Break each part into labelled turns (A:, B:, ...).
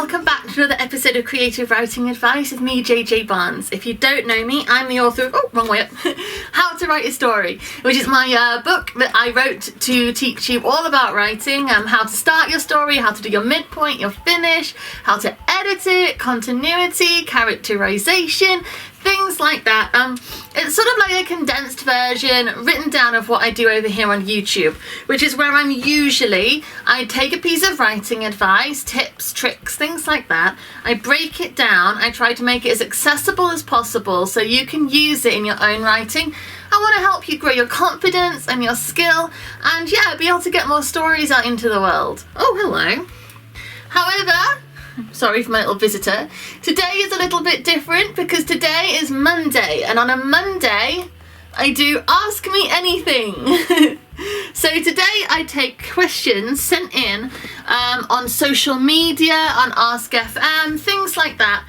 A: welcome back to another episode of Creative Writing Advice with me, JJ Barnes. If you don't know me, I'm the author of, wrong way up, How to Write a Story, which is my book that I wrote to teach you all about writing, how to start your story, how to do your midpoint, your finish, how to edit it, continuity, characterization, things like that. It's sort of like a condensed version written down of what I do over here on YouTube, which is where I take a piece of writing advice, tips, tricks, things like that. I break it down. I try to make it as accessible as possible so you can use it in your own writing. I want to help you grow your confidence and your skill and be able to get more stories out into the world. Oh, hello. However, sorry for my little visitor. Today is a little bit different because today is Monday, and on a Monday I do Ask Me Anything. So today I take questions sent in on social media, on Ask FM, things like that,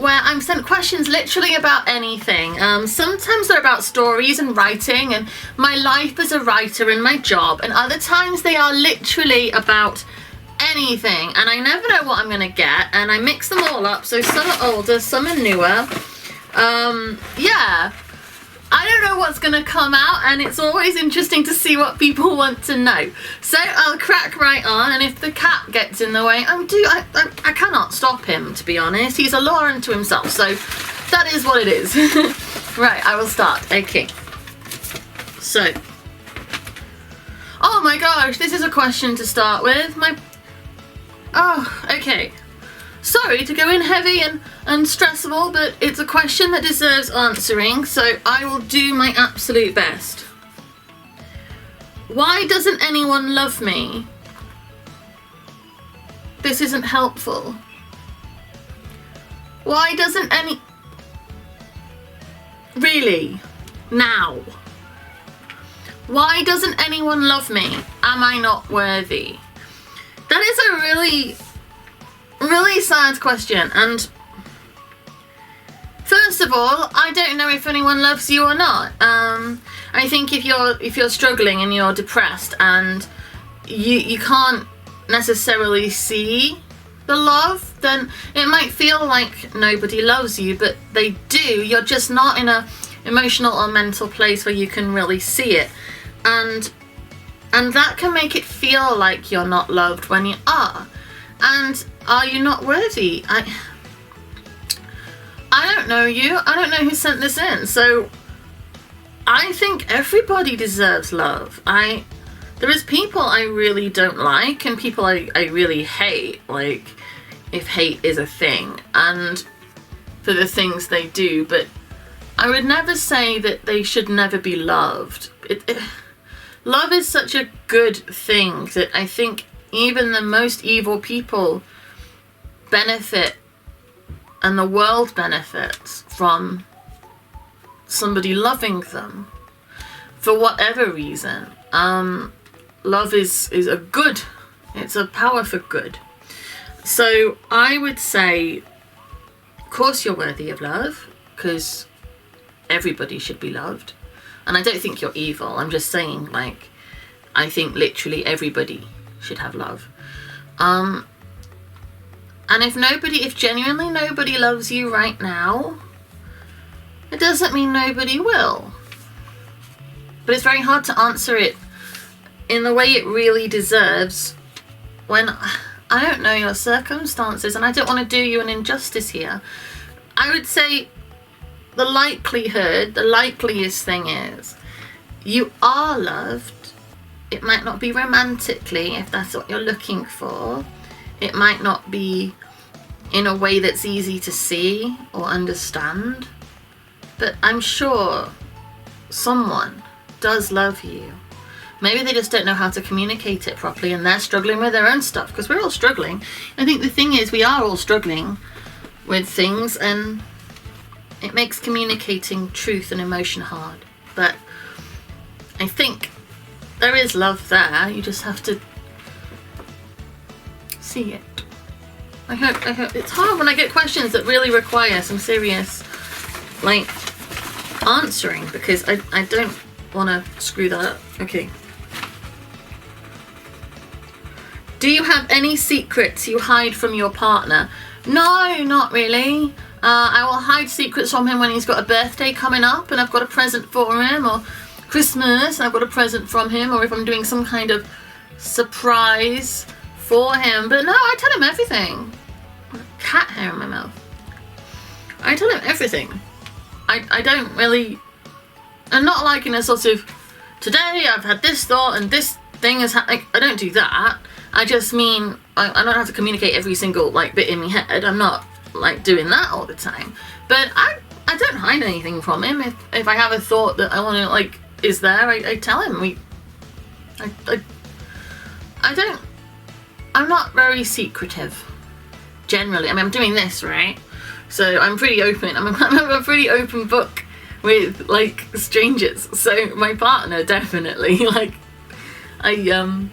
A: where I'm sent questions literally about anything. Sometimes they're about stories and writing and my life as a writer and my job, and other times they are literally about anything, and I never know what I'm gonna get, and I mix them all up, so some are older, some are newer. I don't know what's gonna come out, and it's always interesting to see what people want to know. So I'll crack right on, and if the cat gets in the way, I cannot stop him, to be honest. He's a law unto himself, so that is what it is. Right, I will start. Okay. So, oh my gosh, this is a question to start with. Okay. Sorry to go in heavy and stressful, but it's a question that deserves answering, so I will do my absolute best. Why doesn't anyone love me? This isn't helpful. Why doesn't Really? Now? Why doesn't anyone love me? Am I not worthy? That is a really, really sad question, and first of all, I don't know if anyone loves you or not. I think if you're struggling and you're depressed and you can't necessarily see the love, then it might feel like nobody loves you, but they do. You're just not in a emotional or mental place where you can really see it, and that can make it feel like you're not loved when you are. And are you not worthy? I don't know you. I don't know who sent this in. So I think everybody deserves love. There is people I really don't like and people I really hate, like if hate is a thing, and for the things they do, but I would never say that they should never be loved. Love is such a good thing that I think even the most evil people benefit, and the world benefits from somebody loving them for whatever reason. Love is a good, it's a power for good. So I would say, of course you're worthy of love, because everybody should be loved. And I don't think you're evil. I'm just saying, like, I think literally everybody should have love. And if genuinely nobody loves you right now, it doesn't mean nobody will. But it's very hard to answer it in the way it really deserves when I don't know your circumstances, and I don't want to do you an injustice here. I would say the likeliest thing is you are loved. It might not be romantically, if that's what you're looking for. It might not be in a way that's easy to see or understand. But I'm sure someone does love you. Maybe they just don't know how to communicate it properly and they're struggling with their own stuff, because we're all struggling. I think the thing is we are all struggling with things, and it makes communicating truth and emotion hard. But I think there is love there. You just have to see it. I hope it's hard when I get questions that really require some serious, like, answering, because I don't want to screw that up. Okay. Do you have any secrets you hide from your partner? No, not really. I will hide secrets from him when he's got a birthday coming up and I've got a present for him, or Christmas and I've got a present from him, or if I'm doing some kind of surprise for him. But no, I tell him everything. Cat hair in my mouth. I tell him everything. I don't really... I'm not like in a sort of, today I've had this thought and this thing is happening. I don't do that. I just mean, I don't have to communicate every single like bit in my head. I'm not like doing that all the time. But I don't hide anything from him. If I have a thought that I want to like is there, I tell him. I'm not very secretive generally. I mean, I'm doing this, right? So I'm pretty open. I'm a pretty open book with like strangers. So my partner definitely like I'm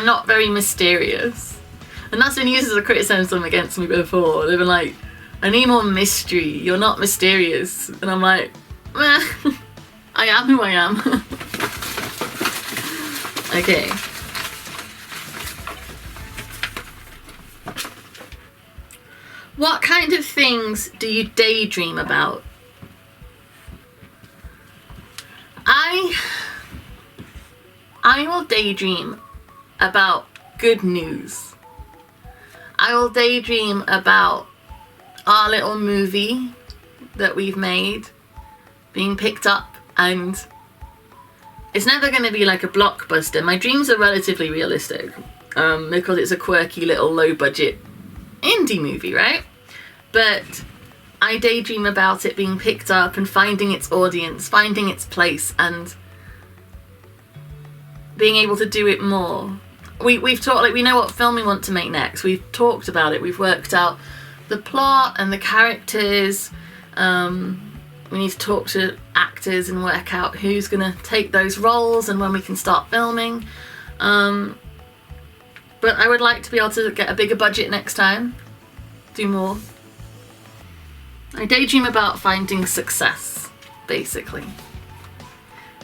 A: not very mysterious. And that's been used as a criticism against me before. They've been like, I need more mystery. You're not mysterious. And I'm like, meh. I am who I am. Okay. What kind of things do you daydream about? I will daydream about good news. I will daydream about our little movie that we've made being picked up, and it's never going to be like a blockbuster. My dreams are relatively realistic because it's a quirky little low budget indie movie, right? But I daydream about it being picked up and finding its audience, finding its place, and being able to do it more. We've talked, like, we know what film we want to make next. We've talked about it. We've worked out the plot and the characters. We need to talk to actors and work out who's going to take those roles and when we can start filming. But I would like to be able to get a bigger budget next time. Do more. I daydream about finding success, basically.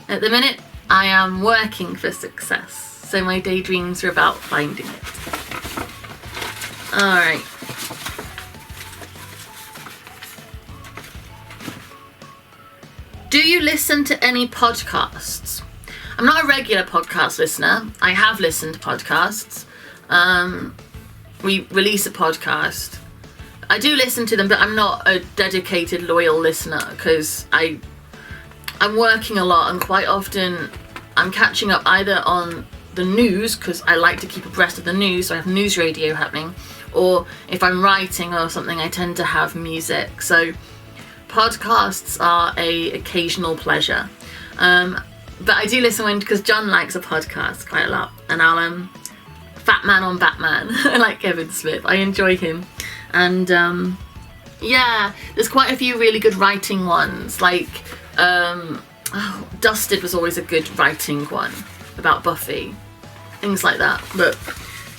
A: At the minute, I am working for success, so my daydreams are about finding it. Alright. Do you listen to any podcasts? I'm not a regular podcast listener. I have listened to podcasts. We release a podcast. I do listen to them, but I'm not a dedicated, loyal listener because I'm working a lot, and quite often I'm catching up either on the news because I like to keep abreast of the news, so I have news radio happening, or if I'm writing or something, I tend to have music. So podcasts are a occasional pleasure. But I do listen when, because John likes a podcast quite a lot, and I'll Fat Man on Batman. I like Kevin Smith. I enjoy him. And yeah, there's quite a few really good writing ones, like Dusted was always a good writing one about Buffy, things like that. But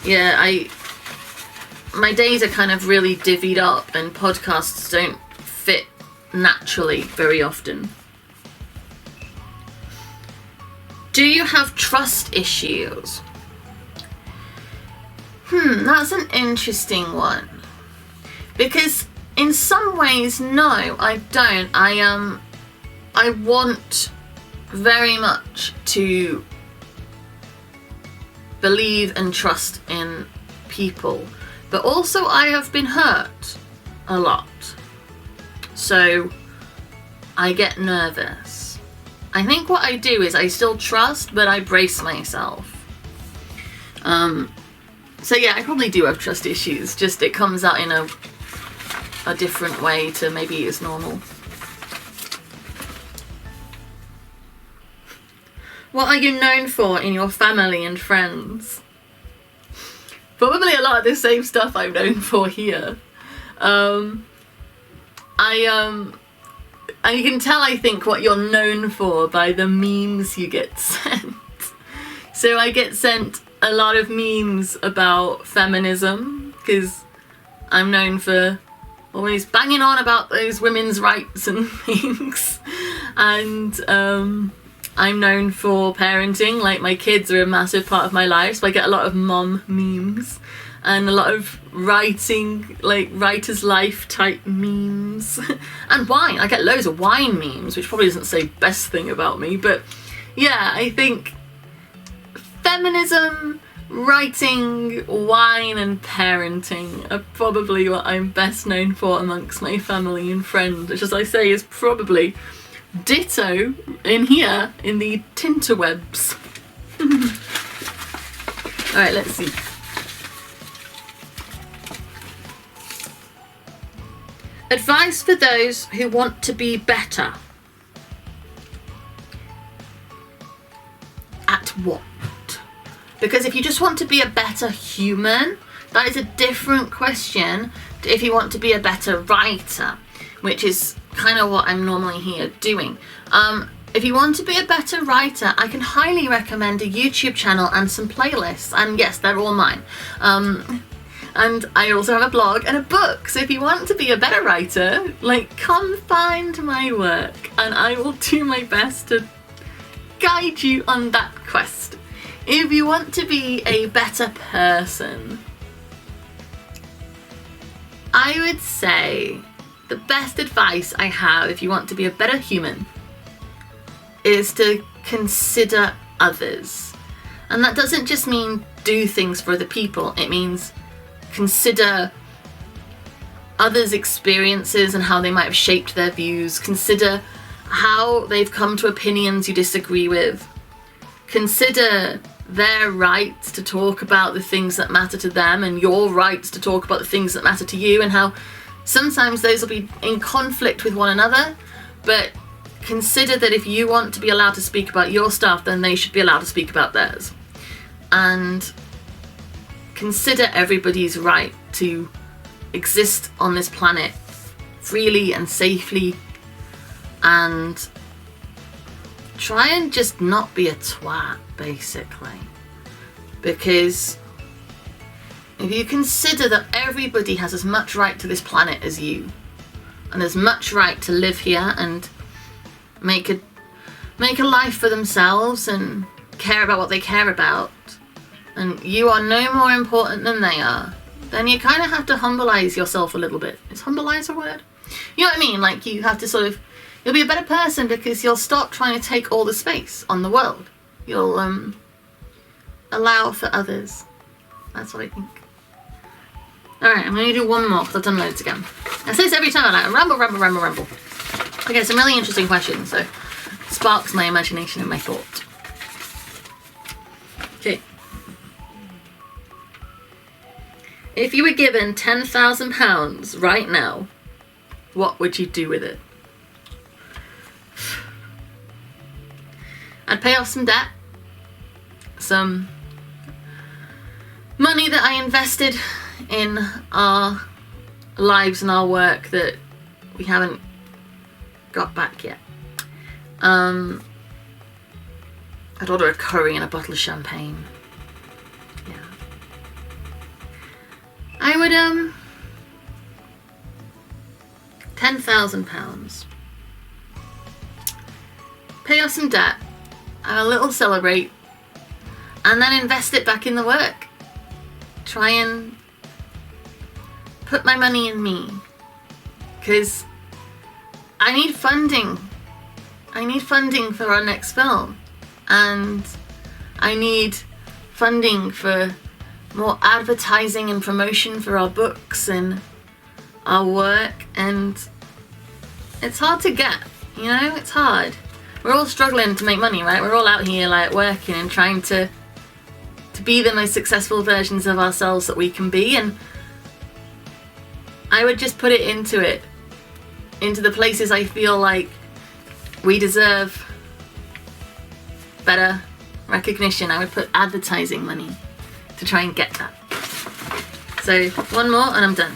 A: yeah, my days are kind of really divvied up, and podcasts don't fit naturally very often. Do you have trust issues? That's an interesting one. Because in some ways, no, I don't. I want very much to believe and trust in people, but also I have been hurt a lot. So I get nervous. I think what I do is I still trust, but I brace myself. So yeah, I probably do have trust issues, just it comes out in a different way to maybe it's normal. What are you known for in your family and friends? Probably a lot of the same stuff I'm known for here. You can tell, I think, what you're known for by the memes you get sent. So I get sent a lot of memes about feminism, because I'm known for always banging on about those women's rights and things. And I'm known for parenting, like my kids are a massive part of my life, so I get a lot of mom memes and a lot of writing, like writer's life type memes. And wine, I get loads of wine memes, which probably doesn't say best thing about me, but yeah, I think feminism, writing, wine and parenting are probably what I'm best known for amongst my family and friends, which as I say is probably ditto in here in the tinterwebs. Alright, let's see. Advice for those who want to be better. At what? Because if you just want to be a better human, that is a different question to if you want to be a better writer, which is kind of what I'm normally here doing. If you want to be a better writer, I can highly recommend a YouTube channel and some playlists, and yes, they're all mine. And I also have a blog and a book, so if you want to be a better writer, like, come find my work and I will do my best to guide you on that quest. If you want to be a better person, I would say the best advice I have if you want to be a better human is to consider others. And that doesn't just mean do things for other people, it means consider others' experiences and how they might have shaped their views. Consider how they've come to opinions you disagree with. Consider their rights to talk about the things that matter to them and your rights to talk about the things that matter to you, and how sometimes those will be in conflict with one another, but consider that if you want to be allowed to speak about your stuff, then they should be allowed to speak about theirs. And consider everybody's right to exist on this planet freely and safely, and try and just not be a twat, basically. Because if you consider that everybody has as much right to this planet as you, and as much right to live here and make a life for themselves and care about what they care about, and you are no more important than they are, then you kind of have to humbleize yourself a little bit. Is humbleize a word? You know what I mean? Like, you have to sort of, you'll be a better person because you'll stop trying to take all the space on the world. You'll allow for others. That's what I think. Alright, I'm going to do one more because I've done loads again. I say this every time, I like ramble. Okay, some really interesting questions, so it sparks my imagination and my thought. Okay. If you were given £10,000 right now, what would you do with it? I'd pay off some debt, some money that I invested in our lives and our work that we haven't got back yet. I'd order a curry and a bottle of champagne. Yeah. I would, £10,000. Pay off some debt, have a little celebrate, and then invest it back in the work. Try and put my money in me, because I need funding. I need funding for our next film, and I need funding for more advertising and promotion for our books and our work, and it's hard to get, you know, it's hard. We're all struggling to make money, right? We're all out here like working and trying to be the most successful versions of ourselves that we can be, and I would just put it into the places I feel like we deserve better recognition. I would put advertising money to try and get that. So one more and I'm done.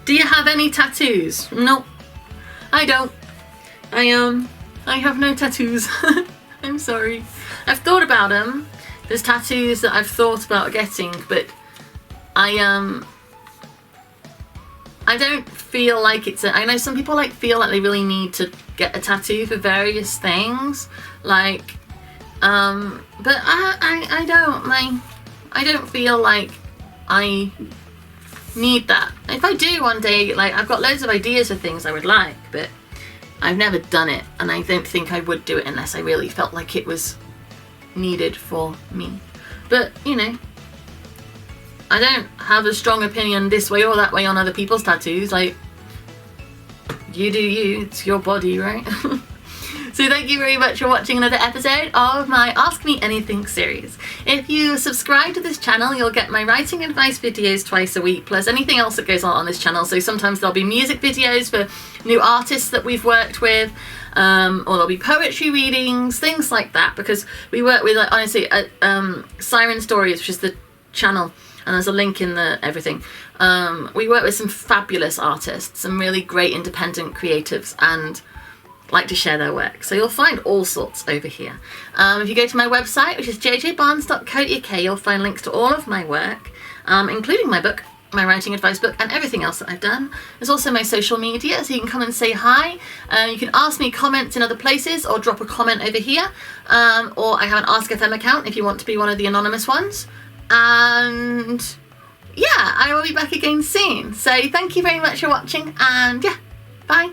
A: Do you have any tattoos? No, I don't. I have no tattoos. I'm sorry. I've thought about them. There's tattoos that I've thought about getting, but I don't feel like it's I know some people like feel like they really need to get a tattoo for various things, like but I don't, like, I don't feel like I need that. If I do one day, like, I've got loads of ideas for things I would like, but I've never done it, and I don't think I would do it unless I really felt like it was needed for me. But, you know, I don't have a strong opinion this way or that way on other people's tattoos. Like, you do you, it's your body, right? So thank you very much for watching another episode of my Ask Me Anything series. If you subscribe to this channel, you'll get my writing advice videos twice a week, plus anything else that goes on this channel. So sometimes there'll be music videos for new artists that we've worked with, or there'll be poetry readings, things like that, because we work with, like, honestly, Siren Stories, which is the channel, and there's a link in the everything. We work with some fabulous artists, some really great independent creatives, and like to share their work. So you'll find all sorts over here. If you go to my website, which is jjbarnes.co.uk, you'll find links to all of my work, including my book, my writing advice book, and everything else that I've done. There's also my social media, so you can come and say hi. You can ask me comments in other places, or drop a comment over here, or I have an Ask FM account if you want to be one of the anonymous ones. And yeah, I will be back again soon. So thank you very much for watching, and yeah, bye.